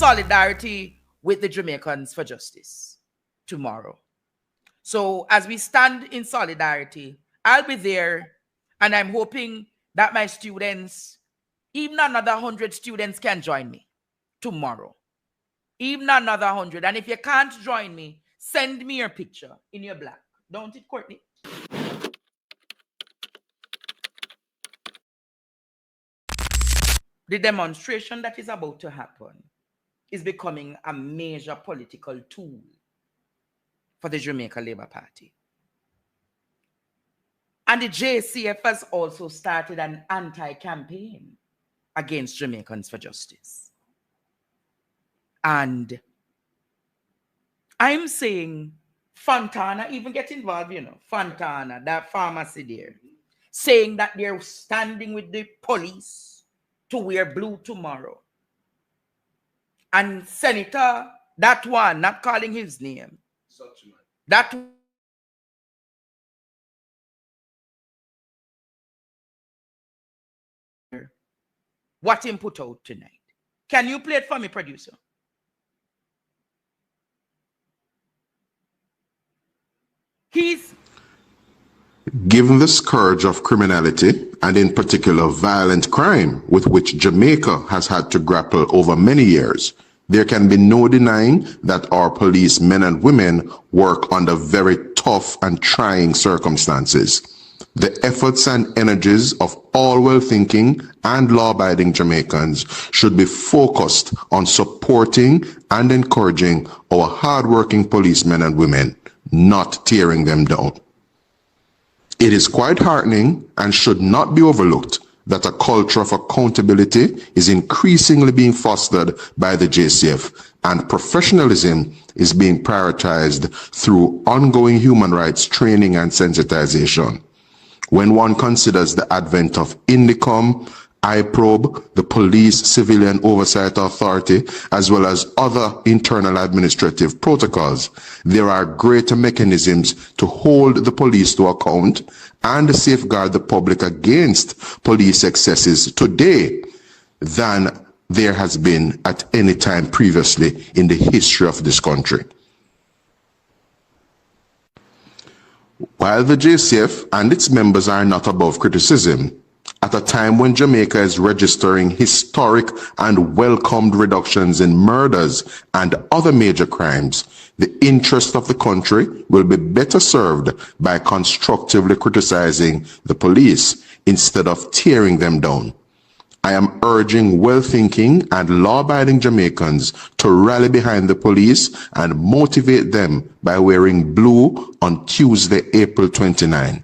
solidarity with the Jamaicans for Justice tomorrow. So as we stand in solidarity, I'll be there, and I'm hoping that my students, even another 100 students, can join me tomorrow. Even another 100. And if you can't join me, send me your picture in your black. Don't it, Courtney? The demonstration that is about to happen is becoming a major political tool for the Jamaica Labour Party. And the JCF has also started an anti-campaign against Jamaicans for Justice. And I'm saying Fontana even get involved, Fontana, that pharmacy there, saying that they're standing with the police to wear blue tomorrow. And Senator, that one, not calling his name, that what him put out tonight. Can you play it for me, producer? Given the scourge of criminality, and in particular violent crime with which Jamaica has had to grapple over many years, there can be no denying that our police men and women work under very tough and trying circumstances. The efforts and energies of all well-thinking and law-abiding Jamaicans should be focused on supporting and encouraging our hard-working policemen and women, not tearing them down. It is quite heartening and should not be overlooked that a culture of accountability is increasingly being fostered by the JCF, and professionalism is being prioritized through ongoing human rights training and sensitization. When one considers the advent of Indiccom, IProbe, the Police Civilian Oversight Authority, as well as other internal administrative protocols, there are greater mechanisms to hold the police to account and safeguard the public against police excesses today than there has been at any time previously in the history of this country. While the JCF and its members are not above criticism, at a time when Jamaica is registering historic and welcomed reductions in murders and other major crimes, the interest of the country will be better served by constructively criticizing the police instead of tearing them down. I am urging well-thinking and law-abiding Jamaicans to rally behind the police and motivate them by wearing blue on Tuesday, April 29.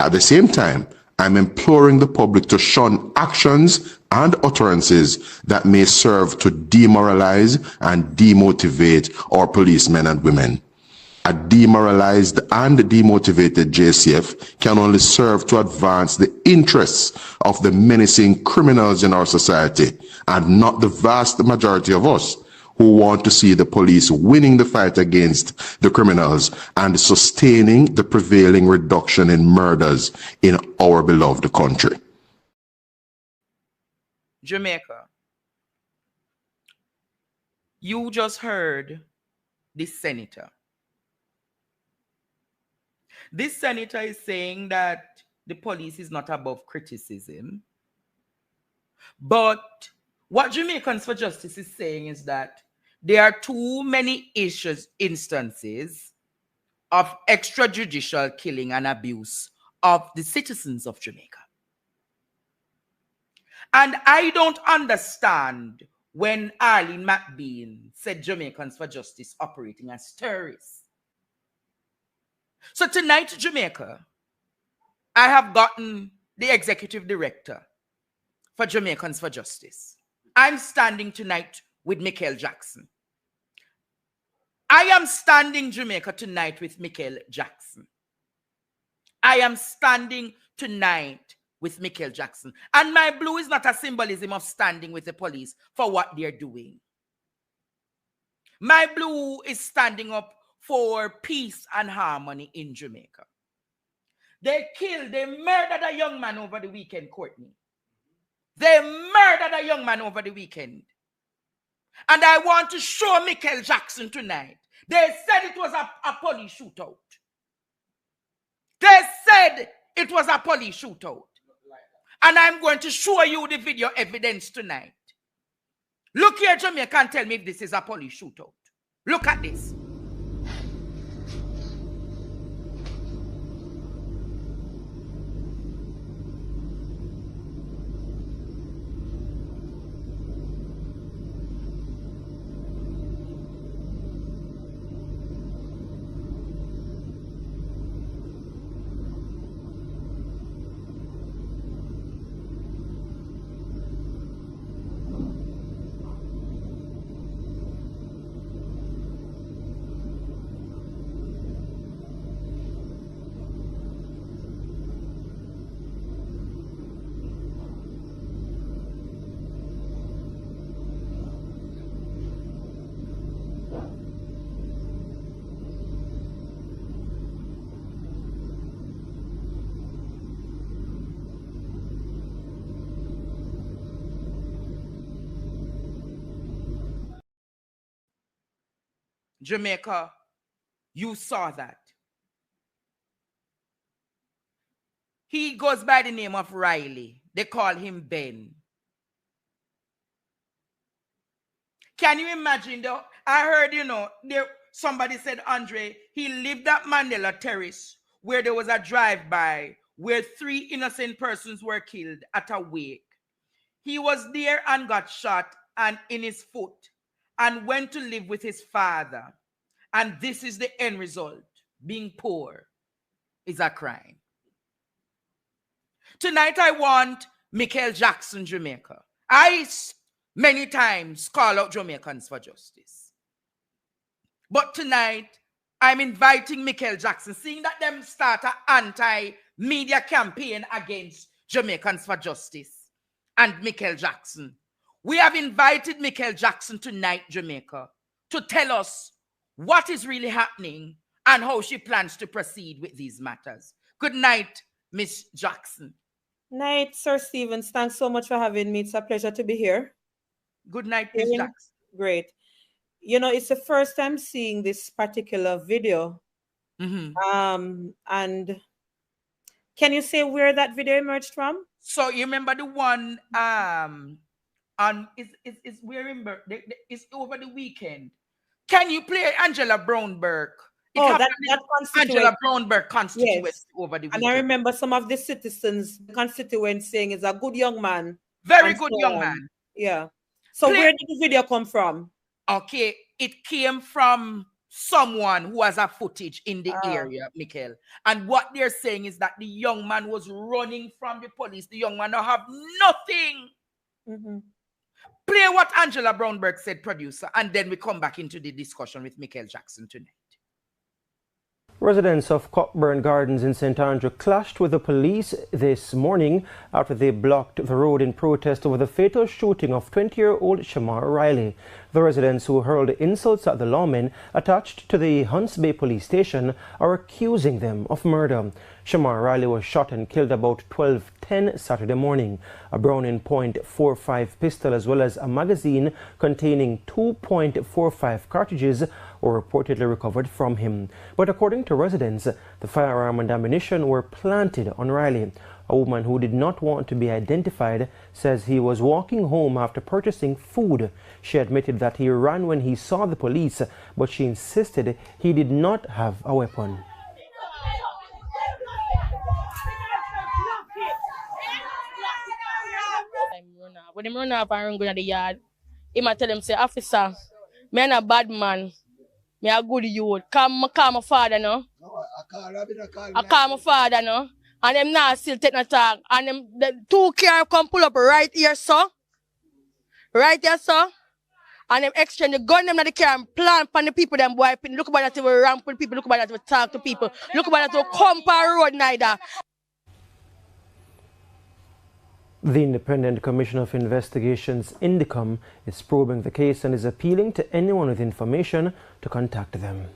At the same time, I'm imploring the public to shun actions and utterances that may serve to demoralize and demotivate our policemen and women. A demoralized and demotivated JCF can only serve to advance the interests of the menacing criminals in our society, and not the vast majority of us who want to see the police winning the fight against the criminals and sustaining the prevailing reduction in murders in our beloved country. Jamaica, you just heard this senator. This senator is saying that the police is not above criticism. But what Jamaicans for Justice is saying is that there are too many instances of extrajudicial killing and abuse of the citizens of Jamaica. And I don't understand when Arlene McBean said Jamaicans for Justice operating as terrorists. So tonight, Jamaica, I have gotten the executive director for Jamaicans for Justice. I'm standing tonight with Mickel Jackson. I am standing Jamaica tonight with Mickel Jackson. I am standing tonight with Mickel Jackson. And my blue is not a symbolism of standing with the police for what they're doing. My blue is standing up for peace and harmony in Jamaica. They murdered a young man over the weekend, Courtney. They murdered a young man over the weekend. And I want to show Mickel Jackson tonight. They said it was a police shootout. They said it was a police shootout. And I'm going to show you the video evidence tonight. Look here, Jamaica, and tell me if this is a police shootout. Look at this. Jamaica, you saw that. He goes by the name of Riley. They call him Ben. Can you imagine though? I heard, somebody said, Andre, he lived at Mandela Terrace where there was a drive-by where 3 innocent persons were killed at a wake. He was there and got shot and in his foot and went to live with his father. And this is the end result. Being poor is a crime. Tonight I want Mickel Jackson, Jamaica. I many times call out Jamaicans for justice. But tonight I'm inviting Mickel Jackson, seeing that them start an anti-media campaign against Jamaicans for justice and Mickel Jackson. We have invited Mickel Jackson tonight, Jamaica, to tell us what is really happening and how she plans to proceed with these matters. Good night, Miss Jackson. Night, Sir Stevens. Thanks so much for having me. It's a pleasure to be here. Good night, Miss Jackson. Great. It's the first time seeing this particular video. And can you say where that video emerged from? So you remember the one it's over the weekend. Can you play Angela Brownberg? That Angela Brownberg constituency, yes, over the weekend. And I remember some of the citizens, the constituents saying he's a good young man. Very good young man. Yeah. So where did the video come from? Okay, it came from someone who has a footage in the area, Mickel. And what they're saying is that the young man was running from the police. The young man don't have nothing. Play what Angela Brownberg said, producer, and then we come back into the discussion with Mickel Jackson tonight. Residents of Cockburn Gardens in St. Andrew clashed with the police this morning after they blocked the road in protest over the fatal shooting of 20-year-old Shamar Riley. The residents who hurled insults at the lawmen attached to the Hunts Bay police station are accusing them of murder. Shamar Riley was shot and killed about 12:10 Saturday morning. A Browning .45 pistol as well as a magazine containing 2.45 cartridges were reportedly recovered from him. But according to residents, the firearm and ammunition were planted on Riley. A woman who did not want to be identified says he was walking home after purchasing food. She admitted that he ran when he saw the police, but she insisted he did not have a weapon. When him run off and run to the yard, he might tell him, say, officer, me a bad man. Me a good youth. Call my father, no? I call my father, no? And them now still take no talk. And them the 2 cars come pull up right here, so. Right here, so. And them exchange the gun them in the car and plant on the people them boy. Look about that we ramp with people, look about that we talk to people. Look about that we come per road neither. The Independent Commission of Investigations, Indiccom, is probing the case and is appealing to anyone with information to contact them.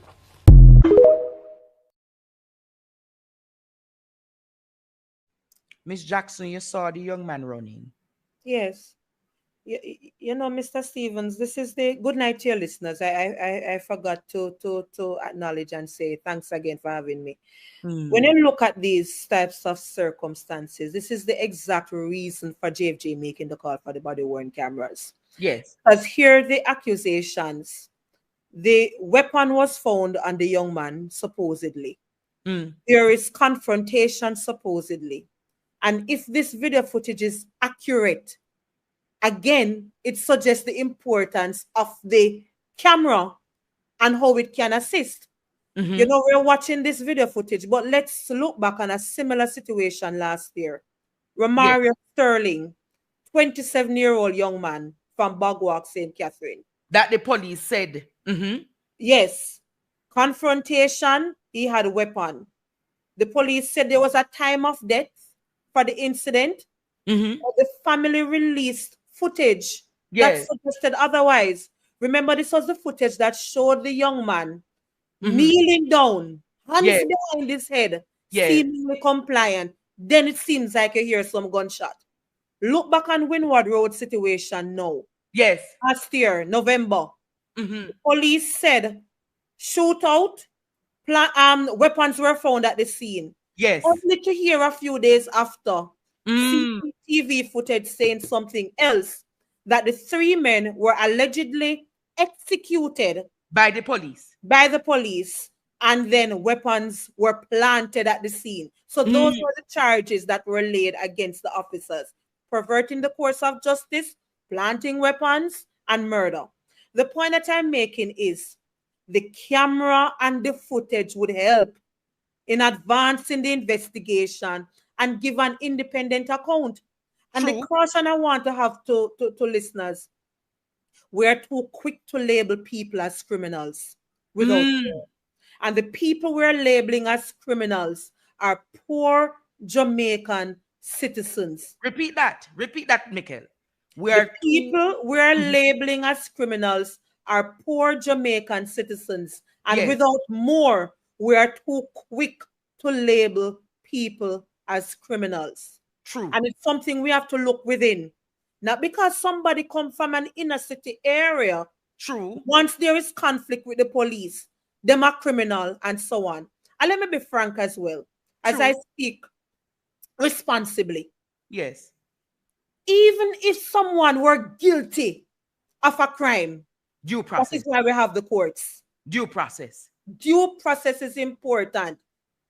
Miss Jackson, you saw the young man running? Yes. You know, Mr. Stevens, this is the good night to your listeners. I forgot to acknowledge and say thanks again for having me. When you look at these types of circumstances, this is the exact reason for JFJ making the call for the body-worn cameras. Yes. Because here the accusations, the weapon was found on the young man, supposedly. There is confrontation, supposedly. And if this video footage is accurate, again, it suggests the importance of the camera and how it can assist. You know, we're watching this video footage, but let's look back on a similar situation last year. Romario Sterling, 27-year-old young man from Bogwalk, St. Catherine. That the police said. Yes. Confrontation, he had a weapon. The police said there was a time of death for the incident. The family released footage that suggested otherwise. Remember, this was the footage that showed the young man kneeling down, hands behind his head, seemingly compliant. Then it seems like you hear some gunshot. Look back on Windward Road situation now. Yes. Last year, November. The police said shootout, weapons were found at the scene. Yes. Only to hear a few days after CCTV footage saying something else, that the three men were allegedly executed by the police. And then weapons were planted at the scene. So those were the charges that were laid against the officers: perverting the course of justice, planting weapons, and murder. The point that I'm making is the camera and the footage would help in advancing the investigation and give an independent account. And the caution I want to have to listeners: we're too quick to label people as criminals without care. And the people we're labeling as criminals are poor Jamaican citizens. Repeat that, Mickel. The people we're labeling as criminals are poor Jamaican citizens. And without more, we are too quick to label people as criminals. True. And it's something we have to look within. Not because somebody come from an inner city area. True. Once there is conflict with the police, them are criminal and so on. And let me be frank as well, as I speak responsibly. Yes. Even if someone were guilty of a crime, due process. That is why we have the courts. Due process. Due process is important.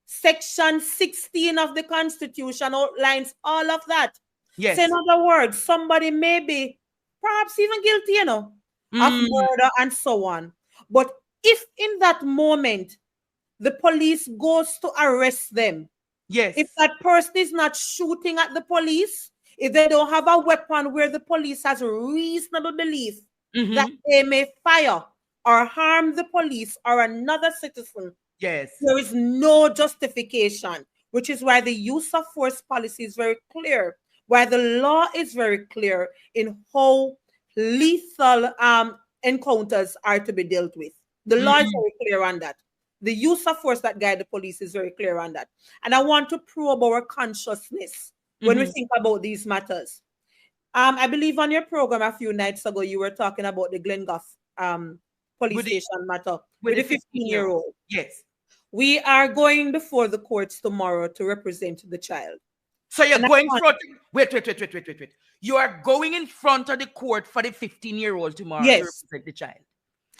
Section 16 of the Constitution outlines all of that. Yes. So in other words, somebody may be perhaps even guilty, of murder and so on. But if in that moment the police goes to arrest them, if that person is not shooting at the police, if they don't have a weapon where the police has reasonable belief that they may fire or harm the police or another citizen, there is no justification, which is why the use of force policy is very clear, why the law is very clear in how lethal encounters are to be dealt with. The law is very clear on that. The use of force that guide the police is very clear on that. And I want to probe our consciousness when we think about these matters. I believe on your program a few nights ago, you were talking about the Glengough police station matter with the 15-year-old. Yes. We are going before the courts tomorrow to represent the child. So you're going wait. You are going in front of the court for the 15-year-old tomorrow to represent the child.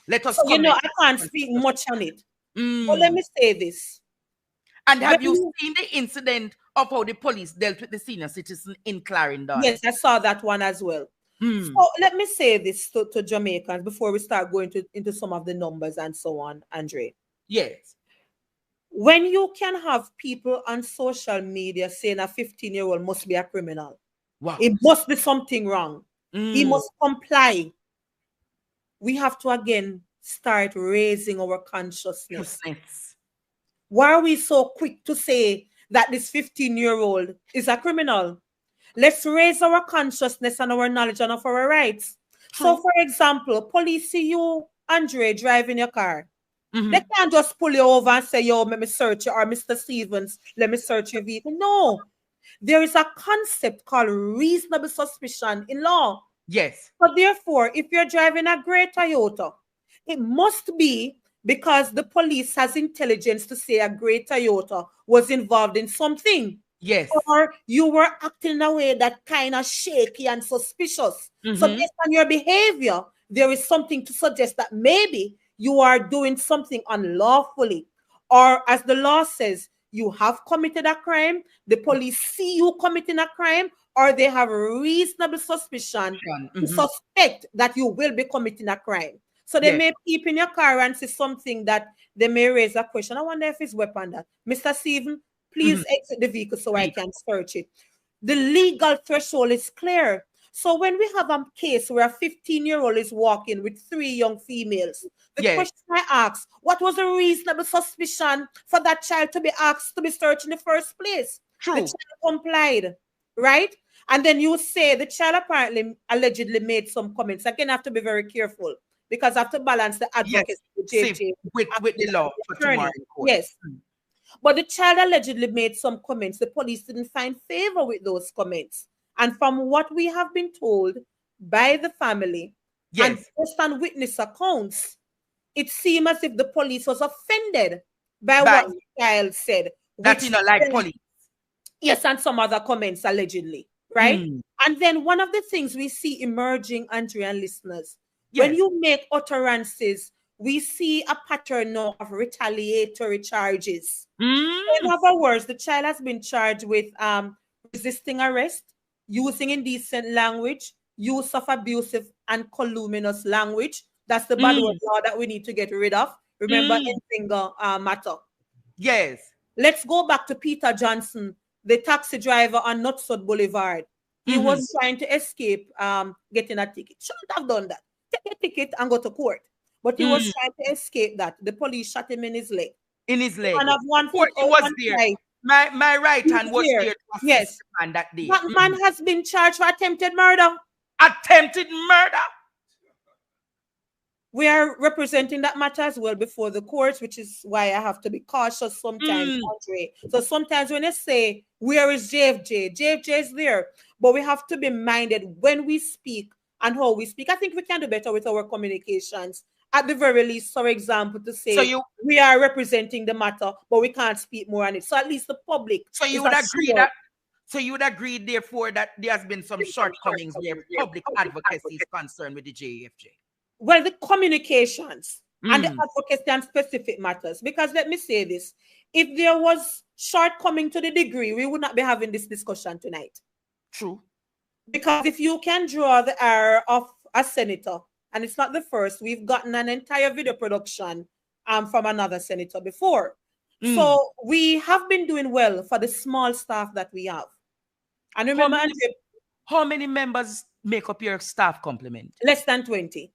Let us I can't speak much on it. But let me say this. And have you seen the incident of how the police dealt with the senior citizen in Clarendon? Yes, I saw that one as well. So let me say this to Jamaicans before we start going into some of the numbers and so on, Andre. Yes. When you can have people on social media saying a 15-year-old must be a criminal, it must be something wrong, he must comply, we have to again start raising our consciousness. Why are we so quick to say that this 15-year-old is a criminal? Let's raise our consciousness and our knowledge and of our rights. So, for example, police see you, Andre, driving your car. They can't just pull you over and say, yo, let me search you, or Mr. Stevens, let me search your vehicle. No. There is a concept called reasonable suspicion in law. Yes. So therefore, if you're driving a gray Toyota, it must be because the police has intelligence to say a gray Toyota was involved in something. Yes. Or you were acting in a way that kind of shaky and suspicious. So Mhm. based on your behavior, there is something to suggest that maybe you are doing something unlawfully. Or as the law says, you have committed a crime, the police see you committing a crime, or they have reasonable suspicion to suspect that you will be committing a crime. So they Yes. may keep in your car and see something that they may raise a question. I wonder if it's weapon that. Mr. Stephen, please exit the vehicle so I can search it. The legal threshold is clear. So when we have a case where a 15-year-old is walking with 3 young females, the Yes. question I ask, what was the reasonable suspicion for that child to be asked to be searched in the first place? True. The child complied, right? And then you say the child apparently allegedly made some comments. Again, I have to be very careful because I have to balance the advocacy with See, JJ with the law for tomorrow in court. Yes. But the child allegedly made some comments. The police didn't find favor with those comments. And from what we have been told by the family and Yes. based on witness accounts, it seemed as if the police was offended by By- what the child said. That you know, like police. Yes, and some other comments allegedly, right? And then one of the things we see emerging, Andrea and listeners, when Yes. you make utterances, we see a pattern now of retaliatory charges. In other words, the child has been charged with resisting arrest, using indecent language, use of abusive and calumnious language. That's the bad word law that we need to get rid of. Remember, in single matter. Yes. Let's go back to Peter Johnson, the taxi driver on Nutsod Boulevard. He was trying to escape getting a ticket. Shouldn't have done that. Take a ticket and go to court. But he was trying to escape that. The police shot him in his leg. In his leg. And of one foot He out was one there. side. My right hand was there to assist Yes. the man that day. That man has been charged for attempted murder. Attempted murder. We are representing that matter as well before the courts, which is why I have to be cautious sometimes, Andre. So sometimes when they say, where is JFJ? JFJ is there. But we have to be minded when we speak and how we speak. I think we can do better with our communications. At the very least, for example, to say we are representing the matter, but we can't speak more on it. So at least the public. So you would agree that. So you would agree, therefore, that there has been some shortcomings where public advocacy is concerned with the JFJ. Well, the communications and the advocacy and specific matters. Because let me say this: if there was shortcoming to the degree, we would not be having this discussion tonight. True. Because if you can draw the error of a senator, and it's not the first, we've gotten an entire video production from another senator before. So we have been doing well for the small staff that we have. And remember, how many members make up your staff complement? Less than 20.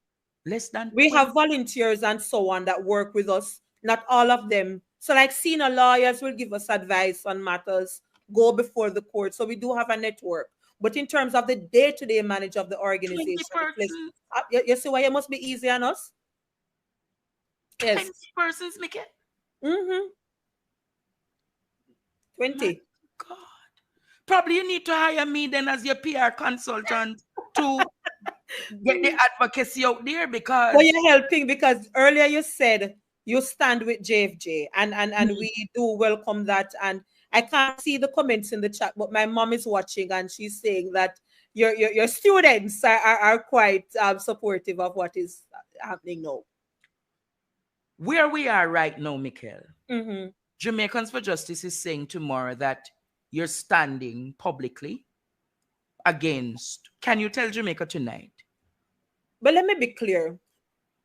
Less than 20? We have volunteers and so on that work with us. Not all of them. So like senior lawyers will give us advice on matters, go before the court. So we do have a network. But in terms of the day-to-day manager of the organization, you see why it must be easy on us? Yes. 20 persons, Mickel? 20. God. Probably you need to hire me then as your PR consultant to get the advocacy out there, because... Well, you're helping because earlier you said you stand with JFJ and we do welcome that. And I can't see the comments in the chat, but my mom is watching and she's saying that your students are quite supportive of what is happening now. Where we are right now, Mickel, Jamaicans for Justice is saying tomorrow that you're standing publicly against. Can you tell Jamaica tonight? But let me be clear.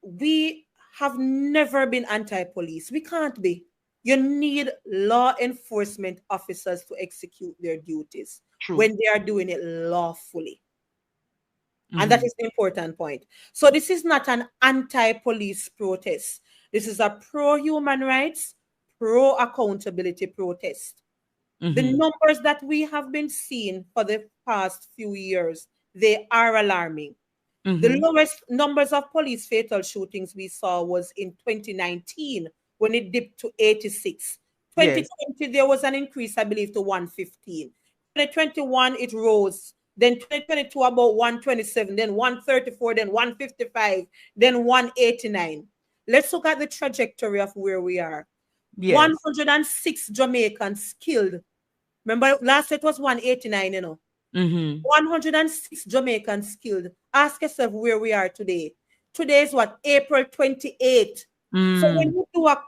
We have never been anti-police. We can't be. You need law enforcement officers to execute their duties when they are doing it lawfully. And that is the important point. So this is not an anti-police protest. This is a pro-human rights, pro-accountability protest. The numbers that we have been seeing for the past few years, they are alarming. The lowest numbers of police fatal shootings we saw was in 2019 when it dipped to 86. 2020, there was an increase, I believe, to 115. 2021, it rose then 2022 about 127, then 134, then 155, then 189. Let's look at the trajectory of where we are. Yes. 106 Jamaicans killed. Remember, last year it was 189, you know. 106 Jamaicans killed. Ask yourself where we are today. Today is what? April 28th. So when you do a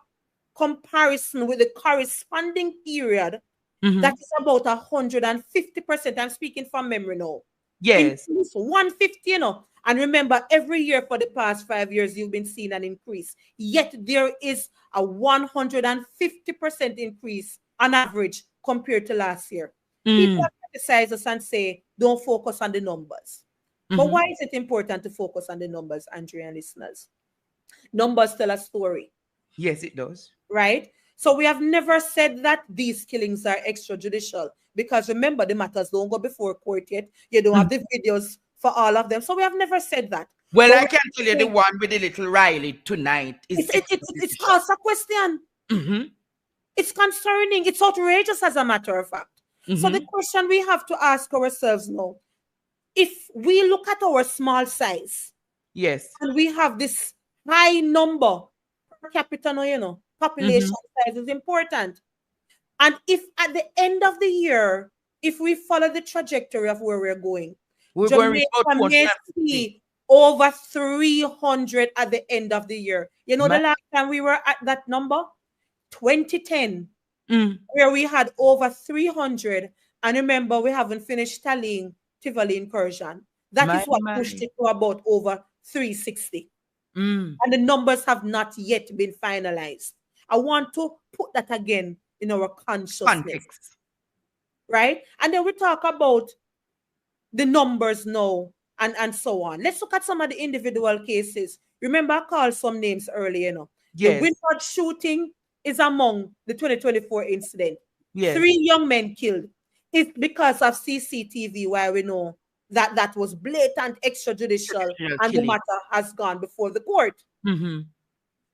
comparison with the corresponding period, that is about 150%. I'm speaking from memory now. Yes. Increase 150, you know. And remember, every year for the past 5 years, you've been seeing an increase. Yet there is a 150% increase on average compared to last year. People criticize us and say, don't focus on the numbers. But why is it important to focus on the numbers, Andrea and listeners? Numbers tell a story. Yes, it does. Right? So we have never said that these killings are extrajudicial, because remember, the matters don't go before court yet. You don't have the videos for all of them. So we have never said that. Well, but I can tell you the one with the little Riley tonight is it's caused a question. It's concerning. It's outrageous, as a matter of fact. So the question we have to ask ourselves now, if we look at our small size, yes, and we have this high number per capita, you know, population size is important. And if at the end of the year, if we follow the trajectory of where we're going, Jamaica may see over 300 at the end of the year. You know, the last time we were at that number, 2010, where we had over 300. And remember, we haven't finished tallying Tivoli incursion. That is what pushed it to about over 360. And the numbers have not yet been finalized. I want to put that again in our consciousness. Right? And then we talk about the numbers now and so on. Let's look at some of the individual cases. Remember, I called some names earlier, you know. Yes. The Winford shooting is among the 2024 incident. Yes. 3 young men killed. It's because of CCTV, where we know that that was blatant extrajudicial and the matter has gone before the court.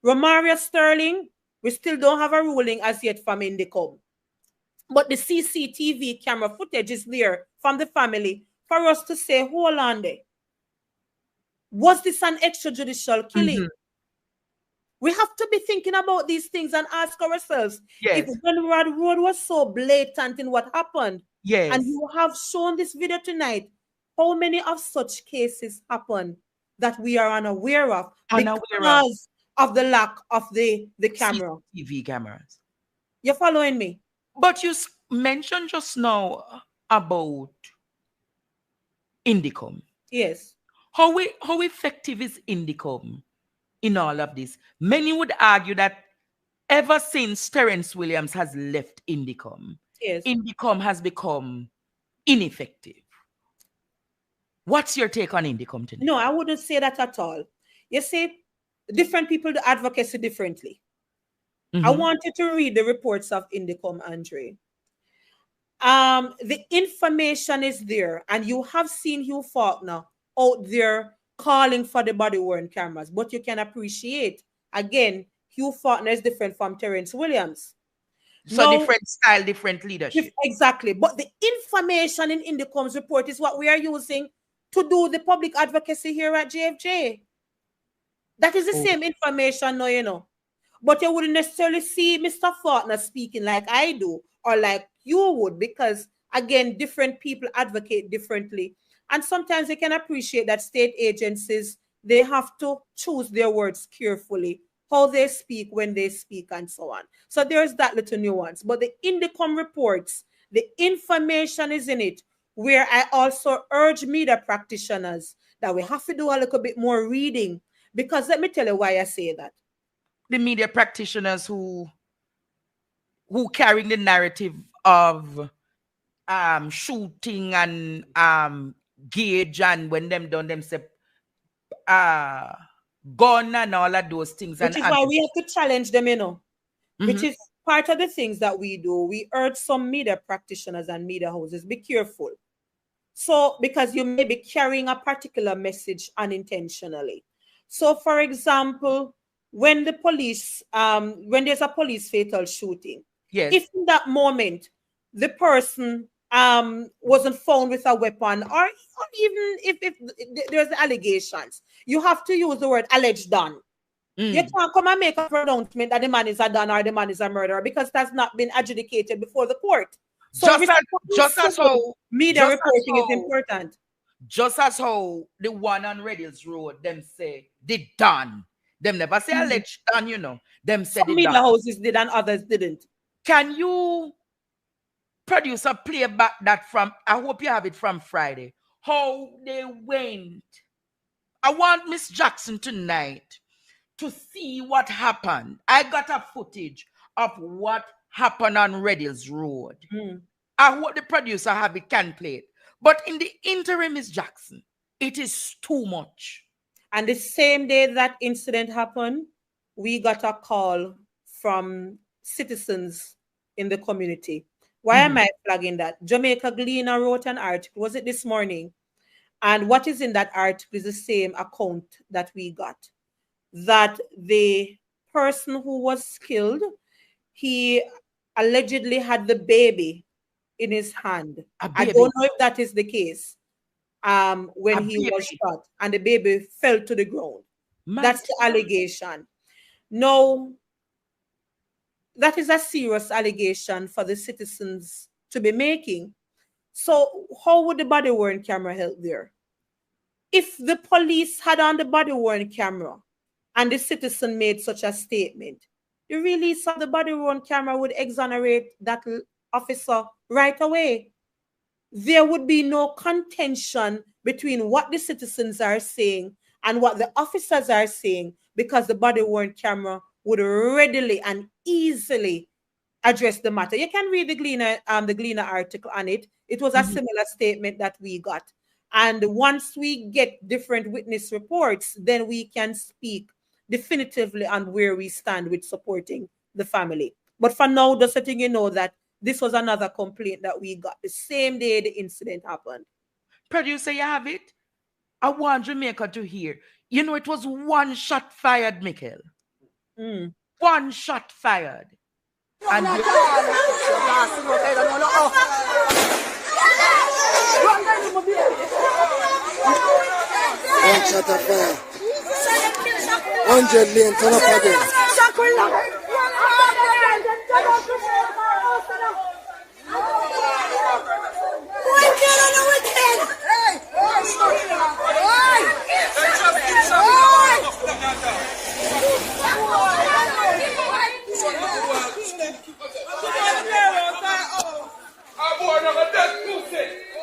Romario Sterling, we still don't have a ruling as yet from Indiccom. But the CCTV camera footage is there from the family for us to say, hold on there. Was this an extrajudicial killing? We have to be thinking about these things and ask ourselves, if Gunrod Road was so blatant in what happened, and you have shown this video tonight, how many of such cases happen that we are unaware of because of the lack of the camera? CCTV cameras. You're following me? But you mentioned just now about Indiccom. Yes. How effective is Indiccom in all of this? Many would argue that ever since Terence Williams has left Indiccom, Indiccom has become ineffective. What's your take on Indiccom today? No, I wouldn't say that at all. You see, different people do advocacy differently. I want you to read the reports of Indiccom, Andre. The information is there, and you have seen Hugh Faulkner out there calling for the body-worn cameras, but you can appreciate, again, Hugh Faulkner is different from Terence Williams. So now, different style, different leadership. Exactly. But the information in Indiccom's report is what we are using to do the public advocacy here at JFJ. That is the same information now, you know. But you wouldn't necessarily see Mr. Faulkner speaking like I do or like you would, because, again, different people advocate differently. And sometimes they can appreciate that state agencies, they have to choose their words carefully, how they speak, when they speak, and so on. So there's that little nuance. But the Indiccom reports, the information is in it, where I also urge media practitioners that we have to do a little bit more reading, because let me tell you why I say that. The media practitioners who carrying the narrative of shooting and gauge, and when them done them say gun and all of those things. Which is why we have to challenge them, you know, which is part of the things that we do. We urge some media practitioners and media houses, be careful. So, because you may be carrying a particular message unintentionally. So, for example, when the police, when there's a police fatal shooting, if in that moment the person wasn't found with a weapon, or even if there's allegations, you have to use the word alleged done. You can't come and make a pronouncement that the man is a done or the man is a murderer, because that's not been adjudicated before the court. So just as how media reporting is important. Just as how the one on Redhills Road, them say they done. Them never say alleged done, you know. Them said Some media houses did and others didn't. Can you produce a playback that from, I hope you have it from Friday, how they went? I want Miss Jackson tonight to see what happened. I got a footage of what happened on Redhills Road. I hope the producer have it, can play it. But in the interim, Miss Jackson, it is too much. And the same day that incident happened, we got a call from citizens in the community. Why am I flagging that? Jamaica Gleaner wrote an article, was it this morning? And what is in that article is the same account that we got. That the person who was killed, he allegedly had the baby in his hand. I don't know if that is the case. When he was shot and the baby fell to the ground. That's the allegation. No, that is a serious allegation for the citizens to be making. So how would the body-worn camera help there? If the police had on the body-worn camera and the citizen made such a statement, the release of the body-worn camera would exonerate that officer right away. There would be no contention between what the citizens are saying and what the officers are saying, because the body-worn camera would readily and easily address the matter. You can read the Gleaner article on it. It was a similar statement that we got. And once we get different witness reports, then we can speak definitively on where we stand with supporting the family. But for now, just letting you know that this was another complaint that we got the same day the incident happened. Producer, you have it? I want Jamaica to hear. You know, it was one shot fired, Mickel. One shot fired. And one shot of fire. 100 lane turn up again.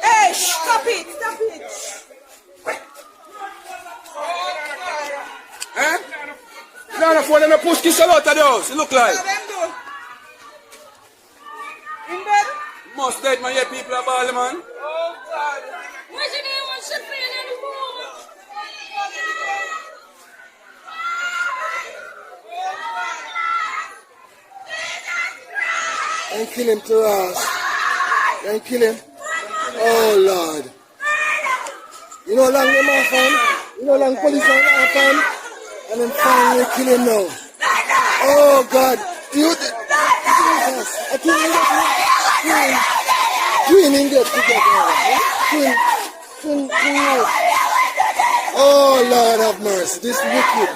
Hey, stop it, stop it. Eh? No, for them to push this out of the house, it look like. In bed? Most dead man, yeah, people are balling, man. Oh, God. Where's your name? What's your feeling in the room? And kill him to us. And kill him. Oh, Lord. You know how long them are found? You know how long police are found? And then finally kill him now. Oh, God. Jesus. I think we get twin in there together. Twin. Oh, Lord have mercy. This wicked.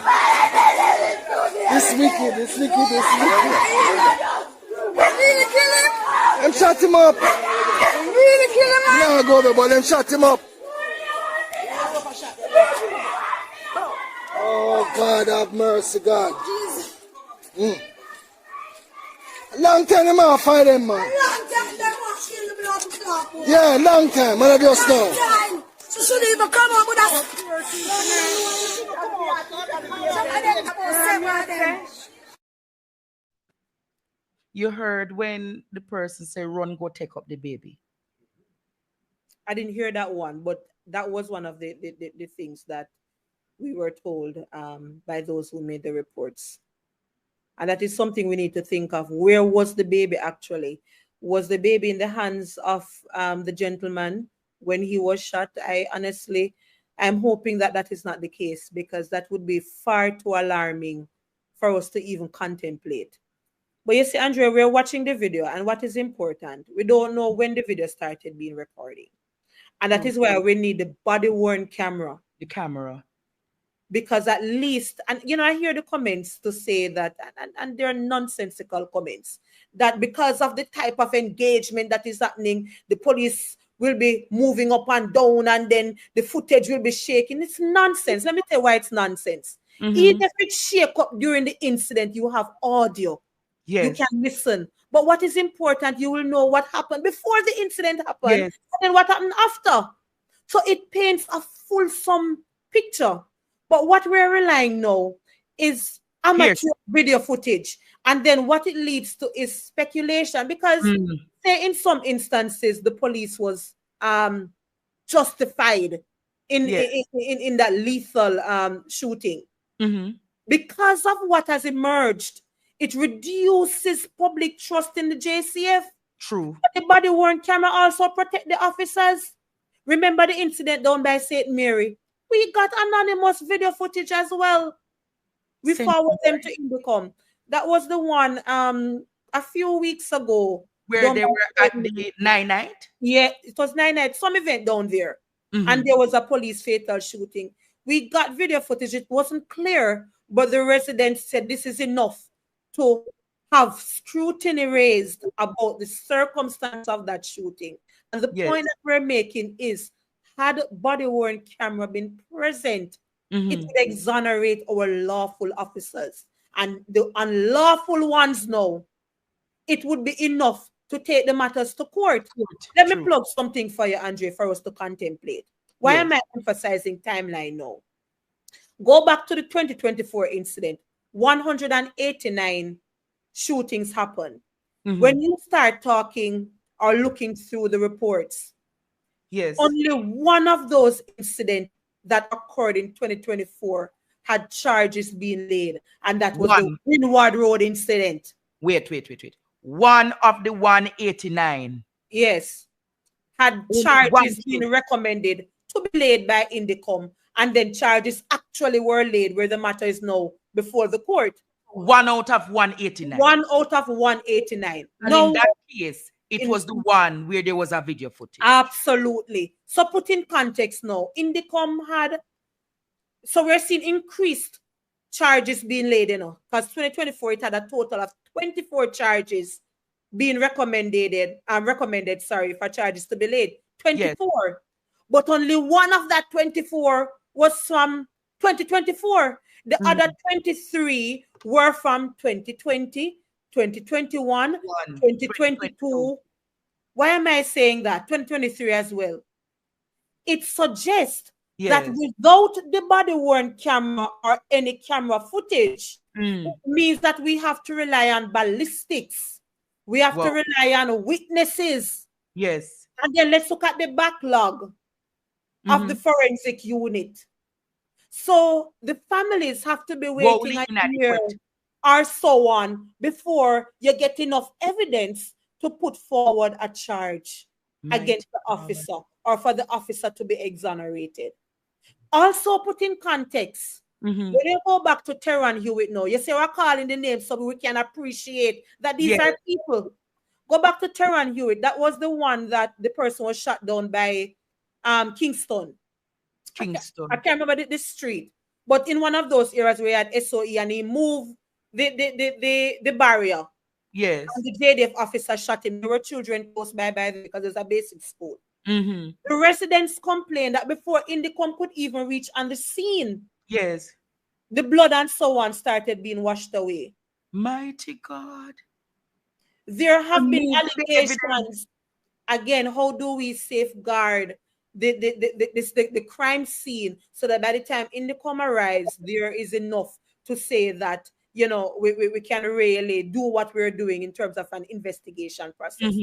Really kill him? Them shot him up. Really kill him, man? No, go over, but them shot him up. Oh, God have mercy, God. Long time them off fight them, man. Long time them off kill the blood clot. Yeah, long time, man, I just know. Time. So should they even come up with us? You heard when the person said, run, go take up the baby. I didn't hear that one, but that was one of the things that we were told by those who made the reports. And that is something we need to think of. Where was the baby actually? Was the baby in the hands of the gentleman when he was shot? I'm hoping that that is not the case, because that would be far too alarming for us to even contemplate. But you see, Andrea, we're watching the video, and what is important, we don't know when the video started being recorded. And that is why we need the body-worn camera. The camera. Because at least, and you know, I hear the comments to say that, and they're nonsensical comments, that because of the type of engagement that is happening, the police will be moving up and down, and then the footage will be shaking. It's nonsense. Let me tell you why it's nonsense. Even if it shake up during the incident, you have audio. Yes. You can listen. But what is important, you will know what happened before the incident happened, Yes. and then what happened after. So it paints a fulsome picture. But what we're relying now is amateur video footage. And then what it leads to is speculation. Because say in some instances, the police was justified in that lethal shooting. Because of what has emerged, it reduces public trust in the JCF. True. But the body-worn camera also protect the officers. Remember the incident down by St. Mary? We got anonymous video footage as well. We forward them to Indiccom. That was the one a few weeks ago. Where they were at the 9-night? Yeah, it was 9-night, some event down there. And there was a police fatal shooting. We got video footage. It wasn't clear, but the residents said this is enough to have scrutiny raised about the circumstance of that shooting. And the point that we're making is, had body-worn camera been present, it would exonerate our lawful officers. And the unlawful ones now, it would be enough to take the matters to court. Let me plug something for you, Andre, for us to contemplate. Why am I emphasizing timeline now? Go back to the 2024 incident. 189 shootings happened. When you start talking or looking through the reports, only one of those incidents that occurred in 2024 had charges being laid, and that was the Windward Road incident. Wait. One of the 189. Yes. Had charges been recommended to be laid by Indiccom, and then charges actually were laid where the matter is now before the court. 1 out of 189. 1 out of 189. And in that case, it was the one where there was a video footage. Absolutely. So put in context now, Indiccom had, so we're seeing increased charges being laid, you know, because 2024, it had a total of 24 charges being recommended, for charges to be laid. 24. Yes. But only one of that 24 was from 2024. The other 23 were from 2020, 2021, 2022. Why am I saying that? 2023 as well. It suggests that without the body-worn camera or any camera footage, it means that we have to rely on ballistics. We have to rely on witnesses. Yes. And then let's look at the backlog of the forensic unit. So the families have to be waiting a year or so on before you get enough evidence to put forward a charge against the officer or for the officer to be exonerated. Also put in context, when you go back to Terran Hewitt now, you say we're calling the names so we can appreciate that these are people. Go back to Terran Hewitt. That was the one that the person was shot down by Kingston. I can't remember the street, but in one of those areas where he had SOE and he moved the barrier. Yes. And the JDF officer shot him. There were children close by because there's a basic school. The residents complained that before Indiccom could even reach on the scene, the blood and so on started being washed away. Mighty God. There have been allegations. Again, how do we safeguard the crime scene so that by the time Indiccom arrives, there is enough to say that, you know, we can really do what we're doing in terms of an investigation process.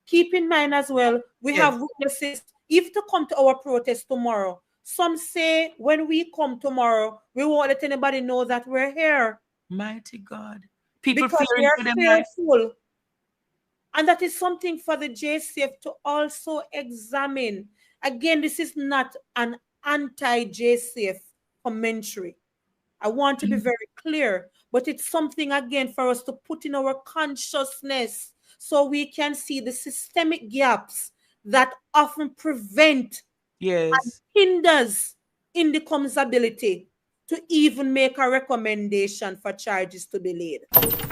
Keep in mind as well, we have witnesses. If to come to our protest tomorrow, some say when we come tomorrow, we won't let anybody know that we're here. Mighty God. People because we are fearful. And that is something for the JCF to also examine. Again, this is not an anti-JCF commentary. I want to be very clear, but it's something again for us to put in our consciousness so we can see the systemic gaps that often prevent and hinders Indiccom's ability to even make a recommendation for charges to be laid.